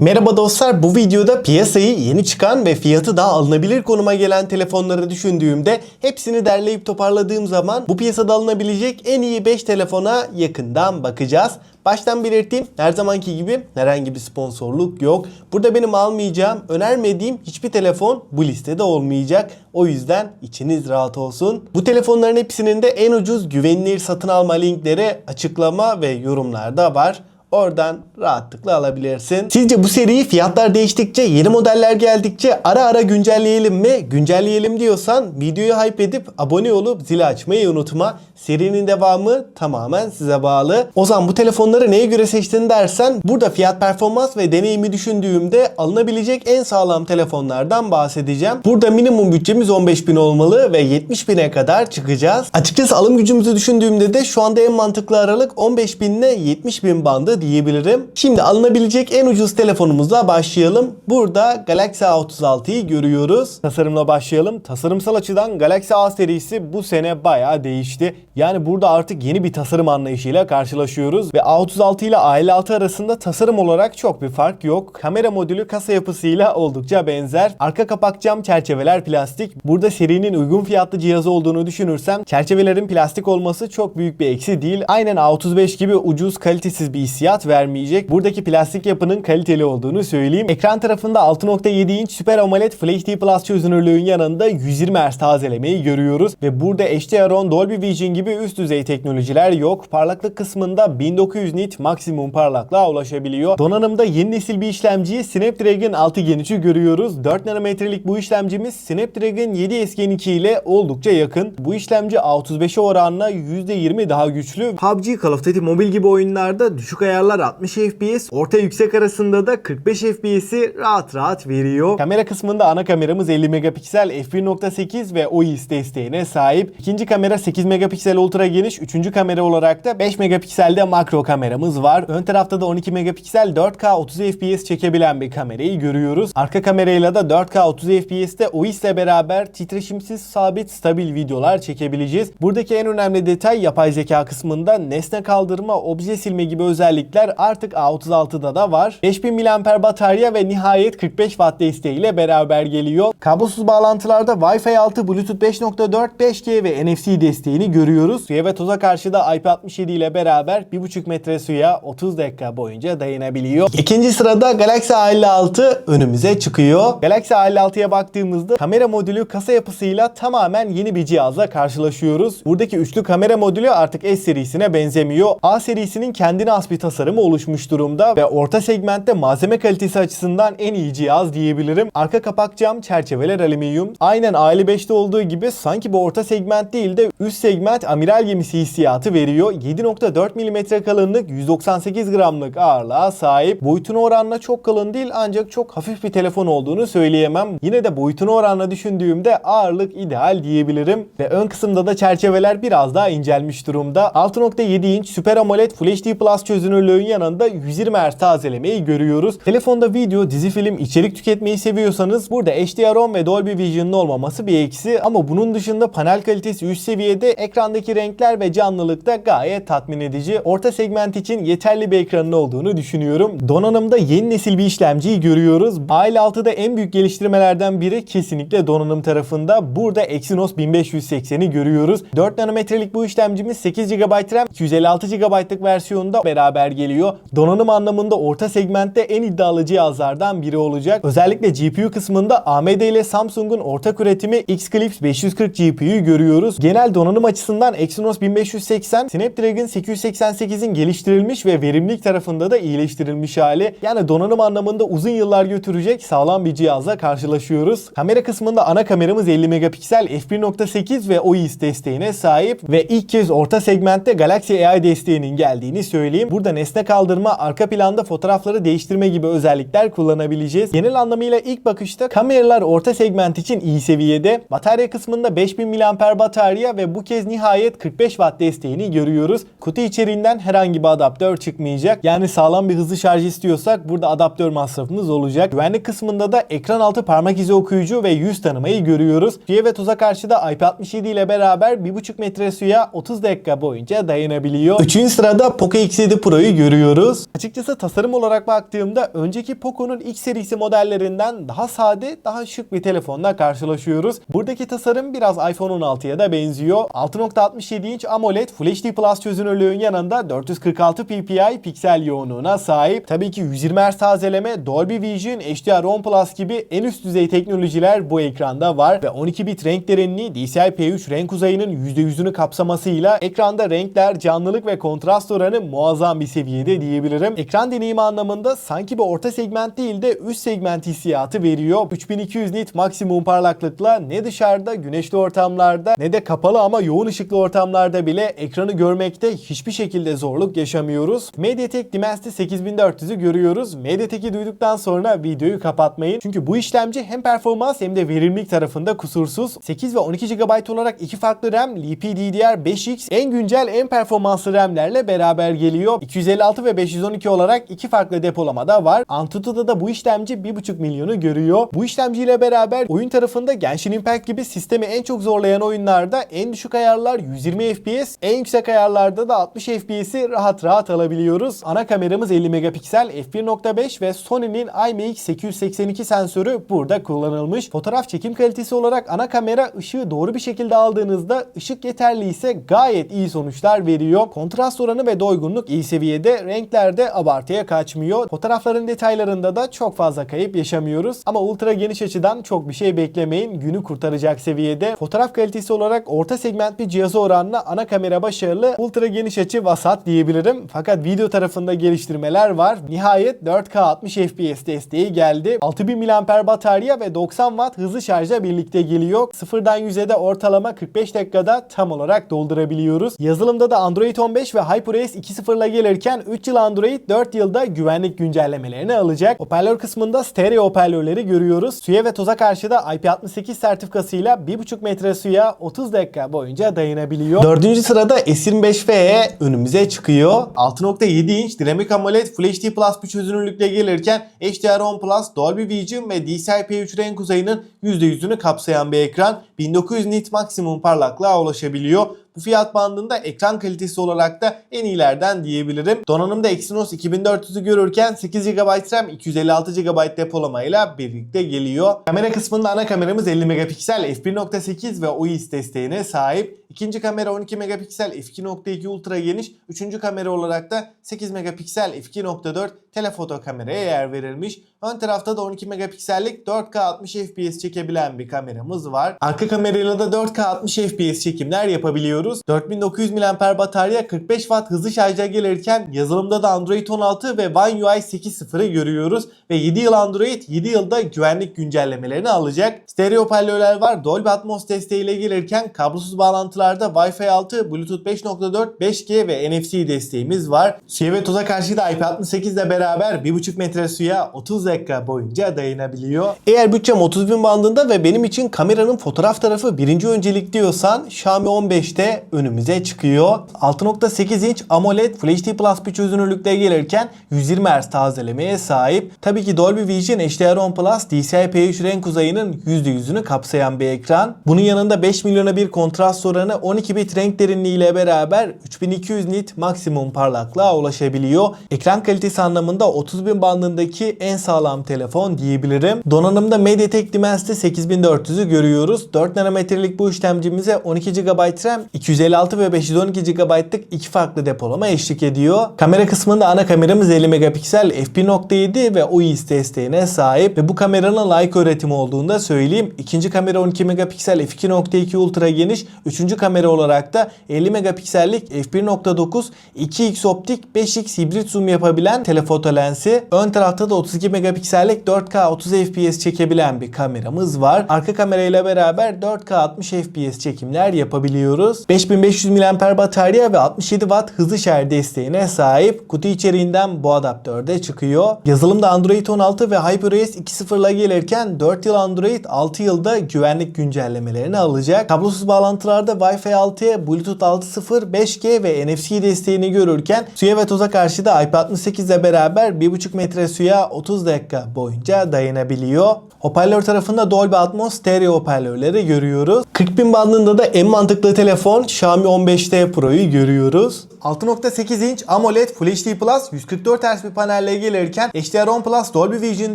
Merhaba dostlar, bu videoda piyasayı yeni çıkan ve fiyatı daha alınabilir konuma gelen telefonları düşündüğümde hepsini derleyip toparladığım zaman bu piyasada alınabilecek en iyi 5 telefona yakından bakacağız. Baştan belirteyim, her zamanki gibi herhangi bir sponsorluk yok. Burada benim almayacağım, önermediğim hiçbir telefon bu listede olmayacak. O yüzden içiniz rahat olsun. Bu telefonların hepsinin de en ucuz güvenilir satın alma linkleri açıklama ve yorumlarda var. Oradan rahatlıkla alabilirsin. Sizce bu seriyi fiyatlar değiştikçe, yeni modeller geldikçe ara ara güncelleyelim mi? Güncelleyelim diyorsan videoyu hype edip abone olup zili açmayı unutma. Serinin devamı tamamen size bağlı. O zaman bu telefonları neye göre seçtin dersen, burada fiyat performans ve deneyimi düşündüğümde alınabilecek en sağlam telefonlardan bahsedeceğim. Burada minimum bütçemiz 15.000 olmalı ve 70.000'e kadar çıkacağız. Açıkçası alım gücümüzü düşündüğümde de şu anda en mantıklı aralık 15.000 ile 70.000 bandı diyebilirim. Şimdi alınabilecek en ucuz telefonumuzla başlayalım. Burada Galaxy A36'yı görüyoruz. Tasarımla başlayalım. Tasarımsal açıdan Galaxy A serisi bu sene bayağı değişti. Yani burada artık yeni bir tasarım anlayışıyla karşılaşıyoruz ve A36 ile A56 arasında tasarım olarak çok bir fark yok. Kamera modülü kasa yapısıyla oldukça benzer. Arka kapak cam, çerçeveler plastik. Burada serinin uygun fiyatlı cihazı olduğunu düşünürsem çerçevelerin plastik olması çok büyük bir eksi değil. Aynen A35 gibi ucuz, kalitesiz bir hissiyat vermeyecek. Buradaki plastik yapının kaliteli olduğunu söyleyeyim. Ekran tarafında 6.7 inç Super AMOLED Full HD Plus çözünürlüğün yanında 120 Hz tazelemeyi görüyoruz ve burada HDR10, Dolby Vision gibi üst düzey teknolojiler yok. Parlaklık kısmında 1900 nit maksimum parlaklığa ulaşabiliyor. Donanımda yeni nesil bir işlemciyi Snapdragon 6 Gen 3'ü görüyoruz. 4 nanometrelik bu işlemcimiz Snapdragon 7S Gen 2 ile oldukça yakın. Bu işlemci A35'e oranla %20 daha güçlü. PUBG, Call of Duty Mobile gibi oyunlarda düşük ayarlar 60 FPS, orta yüksek arasında da 45 FPS'i rahat veriyor. Kamera kısmında ana kameramız 50 megapiksel f1.8 ve OIS desteğine sahip. İkinci kamera 8 megapiksel ultra geniş, üçüncü kamera olarak da 5 megapikselde makro kameramız var. Ön tarafta da 12 megapiksel 4K 30 FPS çekebilen bir kamerayı görüyoruz. Arka kamerayla da 4K 30 FPS'te OIS ile beraber titreşimsiz, sabit, stabil videolar çekebileceğiz. Buradaki en önemli detay yapay zeka kısmında nesne kaldırma, obje silme gibi özellikler artık A36'da da var. 5000 mAh batarya ve nihayet 45 Watt desteğiyle beraber geliyor. Kablosuz bağlantılarda Wi-Fi 6, Bluetooth 5.4, 5G ve NFC desteğini görüyoruz. Suya ve toza karşı da IP67 ile beraber 1,5 metre suya 30 dakika boyunca dayanabiliyor. İkinci sırada Galaxy A56 önümüze çıkıyor. Galaxy A56'ya baktığımızda kamera modülü kasa yapısıyla tamamen yeni bir cihazla karşılaşıyoruz. Buradaki üçlü kamera modülü artık S serisine benzemiyor. A serisinin kendine has bir tasarımı oluşmuş durumda ve orta segmentte malzeme kalitesi açısından en iyi cihaz diyebilirim. Arka kapak cam, çerçeveler alüminyum. Aynen A55'te olduğu gibi sanki bu orta segment değil de üst segment amiral gemisi hissiyatı veriyor. 7.4 mm kalınlık, 198 gramlık ağırlığa sahip. Boyutuna oranla çok kalın değil ancak çok hafif bir telefon olduğunu söyleyemem. Yine de boyutuna oranla düşündüğümde ağırlık ideal diyebilirim. Ve ön kısımda da çerçeveler biraz daha incelmiş durumda. 6.7 inç Super AMOLED Full HD Plus çözünürlüğün yanında 120 Hz tazelemeyi görüyoruz. Telefonda video, dizi, film, içerik tüketmeyi seviyorsanız burada HDR10 ve Dolby Vision'ın olmaması bir eksi ama bunun dışında panel kalitesi üst seviyede, ekrandaki renkler ve canlılık da gayet tatmin edici. Orta segment için yeterli bir ekranın olduğunu düşünüyorum. Donanımda yeni nesil bir işlemciyi görüyoruz. A56'da en büyük geliştirmelerden biri kesinlikle donanım tarafında. Burada Exynos 1580'i görüyoruz. 4 nanometrelik bu işlemcimiz 8 GB RAM, 256 GB'lık versiyonda beraber geliyor. Donanım anlamında orta segmentte en iddialı cihazlardan biri olacak. Özellikle GPU kısmında AMD ile Samsung'un ortak üretimi X-Clips 540 GPU'yu görüyoruz. Genel donanım açısından Exynos 1580, Snapdragon 888'in geliştirilmiş ve verimlilik tarafında da iyileştirilmiş hali. Yani donanım anlamında uzun yıllar götürecek sağlam bir cihazla karşılaşıyoruz. Kamera kısmında ana kameramız 50 megapiksel f1.8 ve OIS desteğine sahip ve ilk kez orta segmentte Galaxy AI desteğinin geldiğini söyleyeyim. Burada nesne kaldırma, arka planda fotoğrafları değiştirme gibi özellikler kullanabileceğiz. Genel anlamıyla ilk bakışta kameralar orta segment için iyi seviyede. Batarya kısmında 5000 mAh batarya ve bu kez nihayet 45 Watt desteğini görüyoruz. Kutu içeriğinden herhangi bir adaptör çıkmayacak. Yani sağlam bir hızlı şarj istiyorsak burada adaptör masrafımız olacak. Güvenlik kısmında da ekran altı parmak izi okuyucu ve yüz tanımayı görüyoruz. Suya ve toza karşı da IP67 ile beraber 1,5 metre suya 30 dakika boyunca dayanabiliyor. Üçüncü sırada Poco X7 Pro'yu görüyoruz. Açıkçası tasarım olarak baktığımda önceki Poco'nun X serisi modellerinden daha sade, daha şık bir telefonla karşılaşıyoruz. Buradaki tasarım biraz iPhone 16'ya da benziyor. 6.67 inç AMOLED Full HD Plus çözünürlüğün yanında 446 ppi piksel yoğunluğuna sahip. Tabii ki 120 Hz tazeleme, Dolby Vision, HDR10 Plus gibi en üst düzey teknolojiler bu ekranda var ve 12 bit renk derinliği DCI-P3 renk uzayının %100'ünü kapsamasıyla ekranda renkler, canlılık ve kontrast oranı muazzam bir seviyede diyebilirim. Ekran deneyimi anlamında sanki bir orta segment değil de üst segment hissiyatı veriyor. 3200 nit maksimum parlaklıkla ne dışarıda güneşli ortamlarda ne de kapalı ama yoğun ışıklı ortamlarda bile ekranı görmekte hiçbir şekilde zorluk yaşamıyoruz. MediaTek Dimensity 8400'ü görüyoruz. MediaTek'i duyduktan sonra videoyu kapatmayın. Çünkü bu işlemci hem performans hem de verimlilik tarafında kusursuz. 8 ve 12 GB olarak iki farklı RAM, LPDDR5X en güncel en performanslı RAM'lerle beraber geliyor. 256 ve 512 olarak iki farklı depolamada var. Antutu'da da bu işlemci 1,5 milyonu görüyor. Bu işlemciyle beraber oyun tarafında Genshin Impact gibi sistemi en çok zorlayan oyunlarda en düşük ayarlar 120 FPS, en yüksek ayarlarda da 60 FPS'i rahat rahat alabiliyoruz. Ana kameramız 50 megapiksel f1.5 ve Sony'nin IMX882 sensörü burada kullanılmış. Fotoğraf çekim kalitesi olarak ana kamera ışığı doğru bir şekilde aldığınızda ışık yeterli ise gayet iyi sonuçlar veriyor. Kontrast oranı ve doygunluk iyi seviyede, renklerde abartıya kaçmıyor. Fotoğrafların detaylarında da çok fazla kayıp yaşamıyoruz. Ama ultra geniş açıdan çok bir şey beklemeyin. Günü kurtaracak seviyede. Fotoğraf kalitesi olarak orta segment bir cihaza oranla ana kamera başarılı, ultra geniş açı vasat diyebilirim. Fakat video tarafında geliştirmeler var. Nihayet 4K 60 FPS desteği geldi. 6000 mAh batarya ve 90 Watt hızlı şarjla birlikte geliyor. Sıfırdan 100'e de ortalama 45 dakikada tam olarak doldurabiliyoruz. Yazılımda da Android 15 ve HyperOS 2.0 ile gelirken 3 yıl Android, 4 yılda güvenlik güncellemelerini alacak. Hoparlör kısmında stereo hoparlörleri görüyoruz. Suya ve toza karşı da IP68 sertifikasıyla 1,5 metre suya 30 dakika boyunca dayanabiliyor. 4. sırada S25FE önümüze çıkıyor. 6.7 inç dinamik AMOLED Full HD Plus bir çözünürlükle gelirken HDR10 Plus, Dolby Vision ve DCI-P3 renk uzayının %100'ünü kapsayan bir ekran 1900 nit maksimum parlaklığa ulaşabiliyor. Bu fiyat bandında ekran kalitesi olarak da en iyilerden diyebilirim. Donanımda Exynos 2400'ü görürken 8 GB RAM, 256 GB depolamayla birlikte geliyor. Kamera kısmında ana kameramız 50 megapiksel f1.8 ve OIS desteğine sahip. İkinci kamera 12 megapiksel f2.2 ultra geniş. Üçüncü kamera olarak da 8 megapiksel f2.4 telefoto kameraya yer verilmiş. Ön tarafta da 12 megapiksellik 4K 60 FPS çekebilen bir kameramız var. Arka kamerayla da 4K 60 FPS çekimler yapabiliyoruz. 4900 mAh batarya 45 Watt hızlı şarja gelirken yazılımda da Android 16 ve One UI 8.0'ı görüyoruz. Ve 7 yıl Android, 7 yılda güvenlik güncellemelerini alacak. Stereo hoparlörler var. Dolby Atmos desteğiyle gelirken kablosuz bağlantılarda Wi-Fi 6, Bluetooth 5.4, 5G ve NFC desteğimiz var. Suya ve toza karşı da IP68 ile beraber 1,5 metre suya 30 dakika boyunca dayanabiliyor. Eğer bütçem 30.000 bandında ve benim için kameranın fotoğraf tarafı birinci öncelik diyorsan Xiaomi 15'te önümüze çıkıyor. 6.8 inç AMOLED Full HD Plus bir çözünürlükte gelirken 120 Hz tazelemeye sahip. Tabii ki Dolby Vision, HDR10 Plus, DCI-P3 renk uzayının %100'ünü kapsayan bir ekran. Bunun yanında 5 milyona bir kontrast oranı, 12 bit renk derinliği ile beraber 3200 nit maksimum parlaklığa ulaşabiliyor. Ekran kalitesi anlamında 30.000 bandındaki en sağlam telefon diyebilirim. Donanımda MediaTek Dimensity 8400'ü görüyoruz. 4 nanometrelik bu işlemcimize 12 GB RAM, 256 ve 512 GB'lık iki farklı depolama eşlik ediyor. Kamera kısmında ana kameramız 50 megapiksel f1.7 ve OIS desteğine sahip ve bu kameranın Leica üretimi olduğunu da söyleyeyim. İkinci kamera 12 megapiksel f2.2 ultra geniş, üçüncü kamera olarak da 50 megapiksellik f1.9 2x optik 5x hibrit zoom yapabilen telefoto lensi. Ön tarafta da 32 megapiksellik 4K 30 FPS çekebilen bir kameramız var. Arka kamerayla beraber 4K 60 FPS çekimler yapabiliyoruz. 5500 mAh batarya ve 67 Watt hızlı şarj desteğine sahip. Kutu içeriğinden bu adaptör de çıkıyor. Yazılımda Android 16 ve HyperOS 2.0 ile gelirken 4 yıl Android, 6 yılda güvenlik güncellemelerini alacak. Kablosuz bağlantılarda Wi-Fi 6'ya Bluetooth 6.0, 5G ve NFC desteğini görürken suya ve toza karşı da IP68 ile beraber 1,5 metre suya 30 dakika boyunca dayanabiliyor. Hoparlör tarafında Dolby Atmos stereo hoparlörleri görüyoruz. 40.000 bandında da en mantıklı telefon telefon Xiaomi 15T Pro'yu görüyoruz. 6.8 inç AMOLED Full HD Plus 144 Hz bir panelle gelirken HDR10 Plus Dolby Vision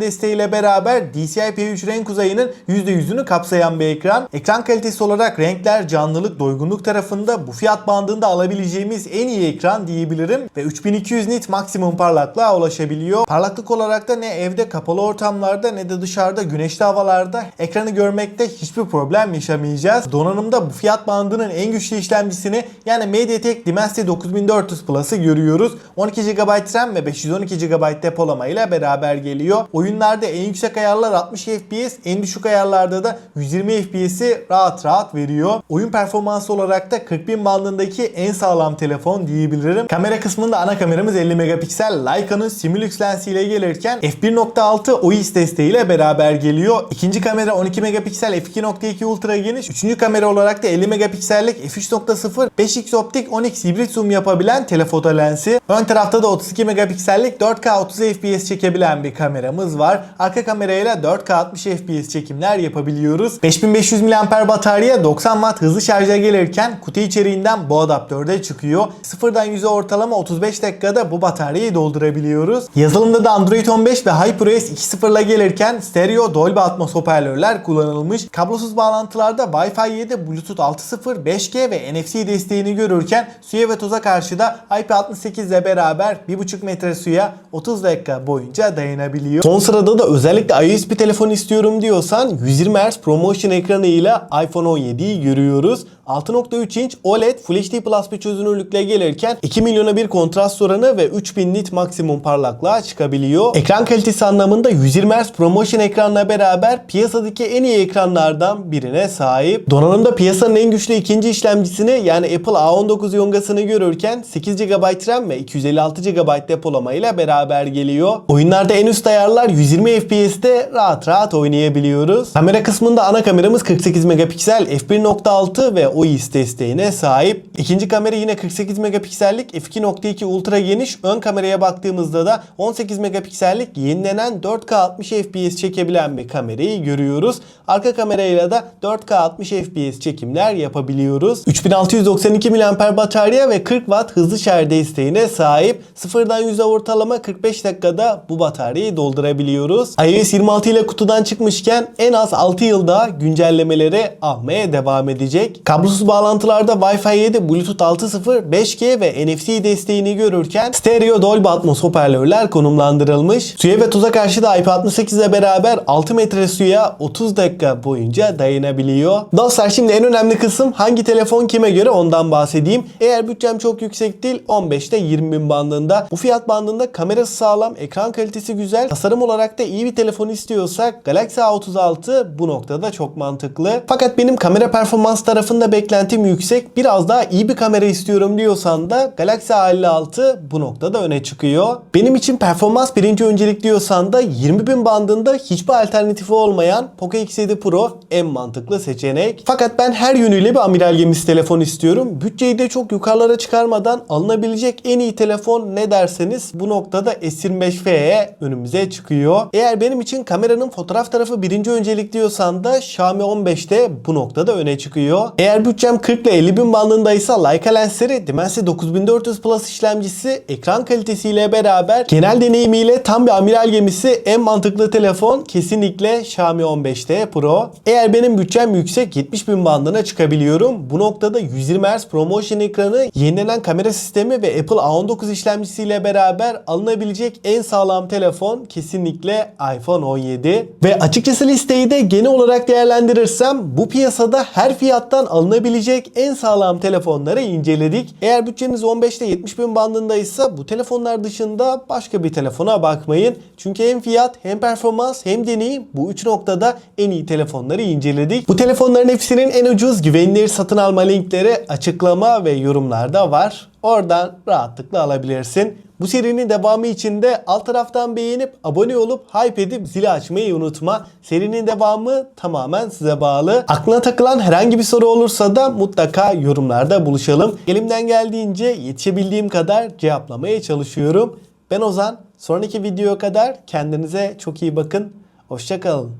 desteğiyle beraber DCI-P3 renk uzayının %100'ünü kapsayan bir ekran. Ekran kalitesi olarak renkler, canlılık, doygunluk tarafında bu fiyat bandında alabileceğimiz en iyi ekran diyebilirim ve 3200 nit maksimum parlaklığa ulaşabiliyor. Parlaklık olarak da ne evde kapalı ortamlarda ne de dışarıda güneşli havalarda ekranı görmekte hiçbir problem yaşamayacağız. Donanımda bu fiyat bandının en güçlü işlemcisini yani MediaTek Dimensity 9400 Plus'ı görüyoruz. 12 GB RAM ve 512 GB depolama ile beraber geliyor. Oyunlarda en yüksek ayarlar 60 FPS, en düşük ayarlarda da 120 FPS'i rahat veriyor. Oyun performansı olarak da 40.000 bandındaki en sağlam telefon diyebilirim. Kamera kısmında ana kameramız 50 megapiksel Leica'nın Simulux lensiyle gelirken f1.6 OIS desteğiyle beraber geliyor. İkinci kamera 12 megapiksel f2.2 ultra geniş. Üçüncü kamera olarak da 50 megapiksellik f3.0 5x optik 10x hibrit zoom yapabilen telefoto lensi. Ön tarafta da 32 megapiksellik 4K 30 FPS çekebilen bir kameramız var. Arka kamerayla 4K 60 FPS çekimler yapabiliyoruz. 5500 mAh batarya 90 Watt hızlı şarja gelirken kutu içeriğinden bu adaptörde çıkıyor. Sıfırdan 100'e ortalama 35 dakikada bu bataryayı doldurabiliyoruz. Yazılımda da Android 15 ve HyperOS 2.0 ile gelirken stereo Dolby Atmos hoparlörler kullanılmış. Kablosuz bağlantılarda Wi-Fi 7, Bluetooth 6.0, 5G ve NFC desteğini görürken suya ve toza karşı da IP68 ile beraber 1.5 metre suya 30 dakika boyunca dayanabiliyor. Son sırada da özellikle iOS bir telefon istiyorum diyorsan 120 Hz ProMotion ekranı ile iPhone 17'yi görüyoruz. 6.3 inç OLED Full HD Plus bir çözünürlükle gelirken 2 milyona bir kontrast oranı ve 3000 nit maksimum parlaklığa çıkabiliyor. Ekran kalitesi anlamında 120 Hz ProMotion ekranla beraber piyasadaki en iyi ekranlardan birine sahip. Donanımda piyasanın en güçlü ikinci işlemcisini yani Apple A19 yongasını görürken 8 GB RAM ve 256 GB depolama ile beraber geliyor. Oyunlarda en üst ayarlar 120 FPS'te rahat oynayabiliyoruz. Kamera kısmında ana kameramız 48 megapiksel f1.6 ve OIS desteğine sahip. İkinci kamera yine 48 megapiksellik f2.2 ultra geniş. Ön kameraya baktığımızda da 18 megapiksellik yenilenen 4K 60 FPS çekebilen bir kamerayı görüyoruz. Arka kamerayla da 4K 60 FPS çekimler yapabiliyoruz. 3692 mAh batarya ve 40 Watt hızlı şarj desteğine sahip. Sıfırdan 100'e ortalama 45 dakikada bu bataryayı doldurabiliyoruz. iOS 26 ile kutudan çıkmışken en az 6 yıl daha güncellemeleri almaya devam edecek. Kablosuz bağlantılarda Wi-Fi 7, Bluetooth 6.0, 5G ve NFC desteğini görürken stereo Dolby Atmos hoparlörler konumlandırılmış. Suya ve toza karşı da IP68 ile beraber 6 metre suya 30 dakika boyunca dayanabiliyor. Dostlar şimdi en önemli kısım hangi telefon kime göre ondan bahsedeyim. Eğer bütçem çok yüksek değil 15'te 20.000 bandında. Bu fiyat bandında kamerası sağlam, ekran kalitesi güzel, tasarım olarak da iyi bir telefon istiyorsak Galaxy A36 bu noktada çok mantıklı. Fakat benim kamera performans tarafında beklentim yüksek. Biraz daha iyi bir kamera istiyorum diyorsan da Galaxy A56 bu noktada öne çıkıyor. Benim için performans birinci öncelik diyorsan da 20.000 bandında hiçbir alternatifi olmayan Poco X7 Pro en mantıklı seçenek. Fakat ben her yönüyle bir amiral gemisi telefon istiyorum. Bütçeyi de çok yukarılara çıkarmadan alınabilecek en iyi telefon ne derseniz bu noktada S25FE önümüze çıkıyor. Eğer benim için kameranın fotoğraf tarafı birinci öncelik diyorsan da Xiaomi 15'te bu noktada öne çıkıyor. Eğer bütçem 40 ile 50.000 bandındaysa Leica lensleri, Dimensity 9400 Plus işlemcisi, ekran kalitesiyle beraber genel deneyimiyle tam bir amiral gemisi en mantıklı telefon kesinlikle Xiaomi 15T Pro. Eğer benim bütçem yüksek 70.000 bandına çıkabiliyorum. Bu noktada 120 Hz ProMotion ekranı, yenilenen kamera sistemi ve Apple A19 işlemcisiyle beraber alınabilecek en sağlam telefon kesinlikle iPhone 17. Ve açıkçası listeyi de genel olarak değerlendirirsem bu piyasada her fiyattan alınabilecek en sağlam telefonları inceledik. Eğer bütçeniz 15'te 70.000 bandındaysa bu telefonlar dışında başka bir telefona bakmayın. Çünkü hem fiyat hem performans hem deneyim bu üç noktada en iyi telefonları inceledik. Bu telefonların hepsinin en ucuz güvenilir satın alma linkleri açıklama ve yorumlarda var. Oradan rahatlıkla alabilirsin. Bu serinin devamı için de alt taraftan beğenip abone olup hype edip zili açmayı unutma. Serinin devamı tamamen size bağlı. Aklına takılan herhangi bir soru olursa da mutlaka yorumlarda buluşalım. Elimden geldiğince yetişebildiğim kadar cevaplamaya çalışıyorum. Ben Ozan. Sonraki videoya kadar kendinize çok iyi bakın. Hoşça kalın.